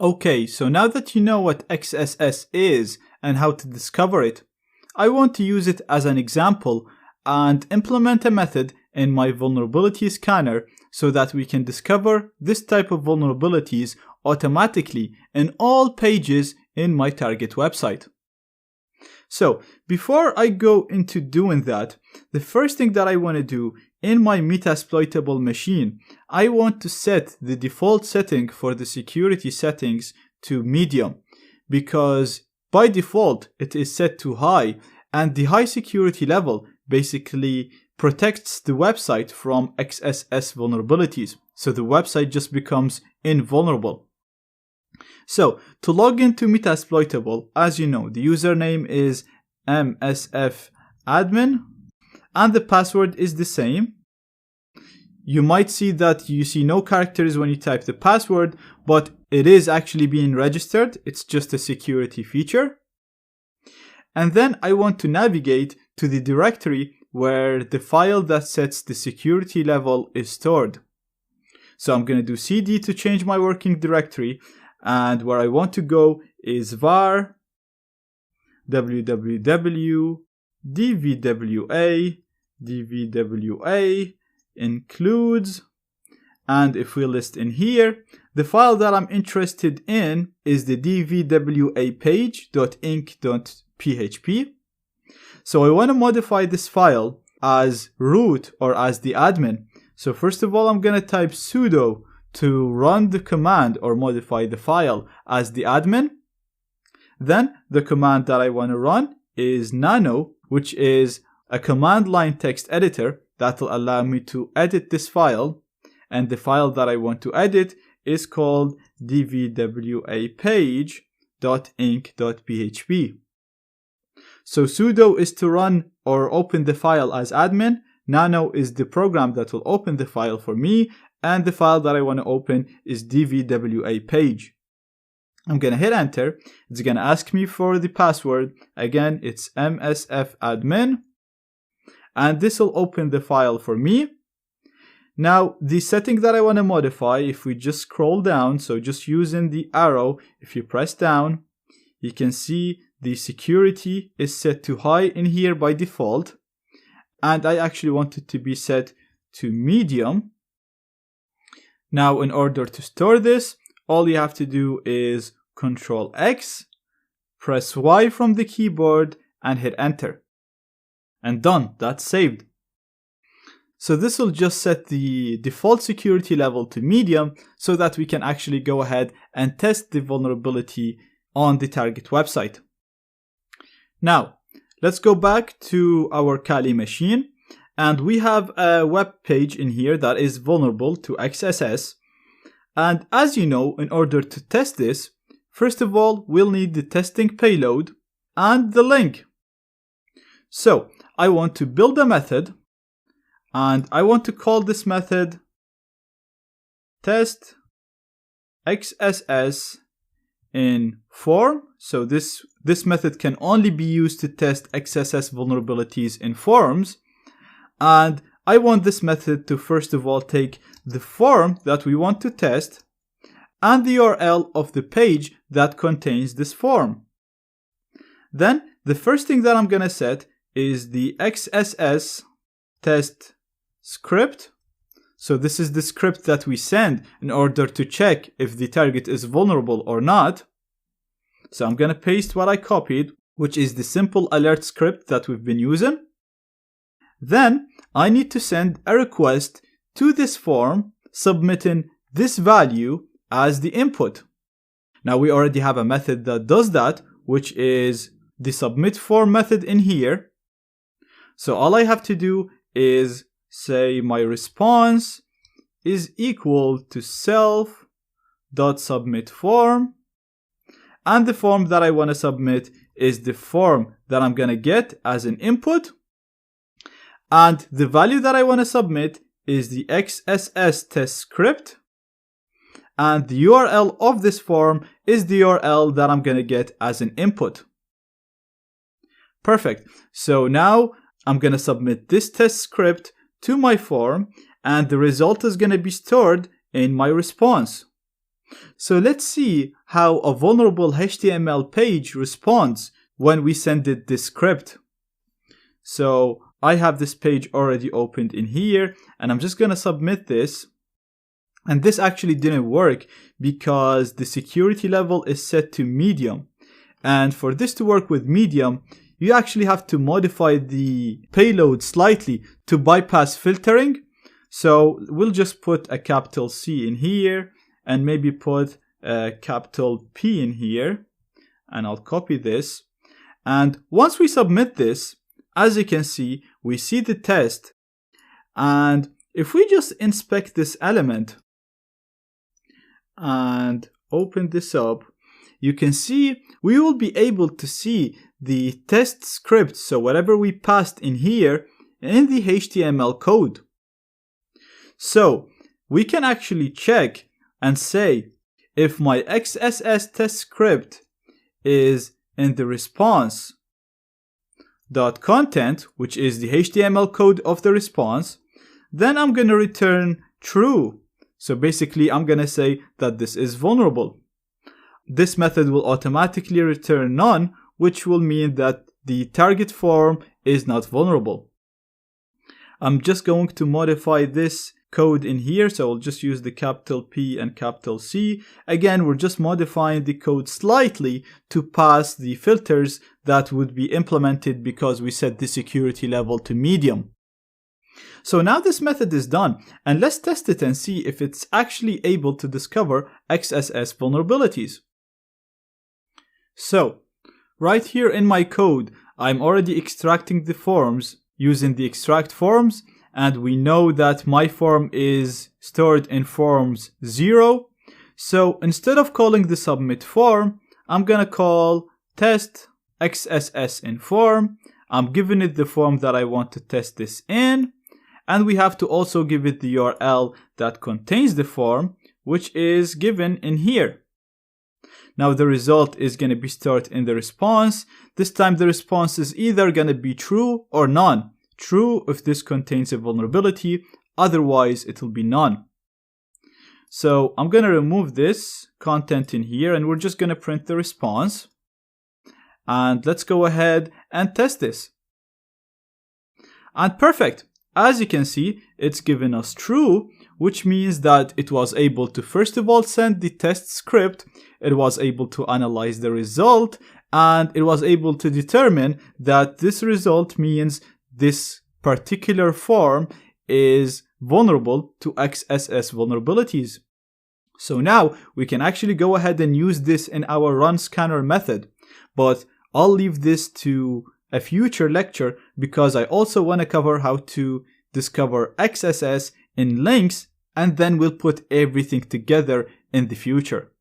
Okay, so now that you know what XSS is and how to discover it, I want to use it as an example and implement a method in my vulnerability scanner so that we can discover this type of vulnerabilities automatically in all pages in my target website. So before I go into doing that, the first thing that I want to do in my Metasploitable machine, I want to set the default setting for the security settings to medium, because by default it is set to high, and the high security level basically protects the website from XSS vulnerabilities, so the website just becomes invulnerable. So to log into Metasploitable, as you know, the username is msfadmin and the password is the same. You might see that you see no characters when you type the password, but it is actually being registered. It's just a security feature. And then I want to navigate to the directory where the file that sets the security level is stored. So I'm going to do cd to change my working directory, and where I want to go is var www dvwa includes, and if we list in here, the file that I'm interested in is the dvwa page.inc.php. So I want to modify this file as root or as the admin. So first of all, I'm going to type sudo to run the command or modify the file as the admin. Then the command that I want to run is nano, which is a command line text editor that will allow me to edit this file. And the file that I want to edit is called dvwa page.inc.php. So sudo is to run or open the file as admin. Nano is the program that will open the file for me, and the file that I want to open is dvwa page. I'm going to hit enter. It's going to ask me for the password. Again, it's msfadmin, and this will open the file for me. Now, the setting that I want to modify, if we just scroll down, so just using the arrow, if you press down, you can see the security is set to high in here by default, and I actually want it to be set to medium. Now, in order to store this, all you have to do is Ctrl X, press Y from the keyboard, and hit enter. And done, that's saved. So this will just set the default security level to medium so that we can actually go ahead and test the vulnerability on the target website. Now, let's go back to our Kali machine, and we have a web page in here that is vulnerable to XSS. And as you know, in order to test this, first of all, we'll need the testing payload and the link. So I want to build a method, and I want to call this method test XSS in form. So this method can only be used to test XSS vulnerabilities in forms. And I want this method to first of all take the form that we want to test and the URL of the page that contains this form. Then the first thing that I'm going to set is the XSS test script. So this is the script that we send in order to check if the target is vulnerable or not. So I'm going to paste what I copied, which is the simple alert script that we've been using. Then I need to send a request to this form submitting this value as the input. Now we already have a method that does that, which is the submit form method in here. So all I have to do is say my response is equal to self.submitForm, and the form that I want to submit is the form that I'm going to get as an input, and the value that I want to submit is the XSS test script, and the URL of this form is the URL that I'm going to get as an input. Perfect. So now I'm going to submit this test script to my form, and the result is going to be stored in my response. So let's see how a vulnerable HTML page responds when we send it this script. So I have this page already opened in here, and I'm just gonna submit this. And this actually didn't work because the security level is set to medium. And for this to work with medium, you actually have to modify the payload slightly to bypass filtering. So we'll just put a capital C in here and maybe put a capital P in here. And I'll copy this. And once we submit this, as you can see, we see the test. And if we just inspect this element and open this up, you can see we will be able to see the test script, so whatever we passed in here, in the HTML code. So we can actually check and say if my XSS test script is in the response.content, which is the HTML code of the response, then I'm going to return true. So basically I'm going to say that this is vulnerable. This method will automatically return none, which will mean that the target form is not vulnerable. I'm just going to modify this code in here, so I'll just use the capital P and capital C. Again, we're just modifying the code slightly to pass the filters that would be implemented because we set the security level to medium. So now this method is done, and let's test it and see if it's actually able to discover XSS vulnerabilities. So, right here in my code, I'm already extracting the forms using the extract forms, and we know that my form is stored in forms 0. So instead of calling the submit form, I'm gonna call test XSS in form. I'm giving it the form that I want to test this in, and we have to also give it the URL that contains the form, which is given in here. Now the result is going to be stored in the response. This time the response is either going to be true or none. True if this contains a vulnerability, otherwise it will be none. So I'm going to remove this content in here and we're just going to print the response. And let's go ahead and test this. And perfect. As you can see, it's given us true, which means that it was able to first of all send the test script, it was able to analyze the result, and it was able to determine that this result means this particular form is vulnerable to XSS vulnerabilities. So now we can actually go ahead and use this in our run scanner method, but I'll leave this to a future lecture because I also want to cover how to discover XSS in links, and then we'll put everything together in the future.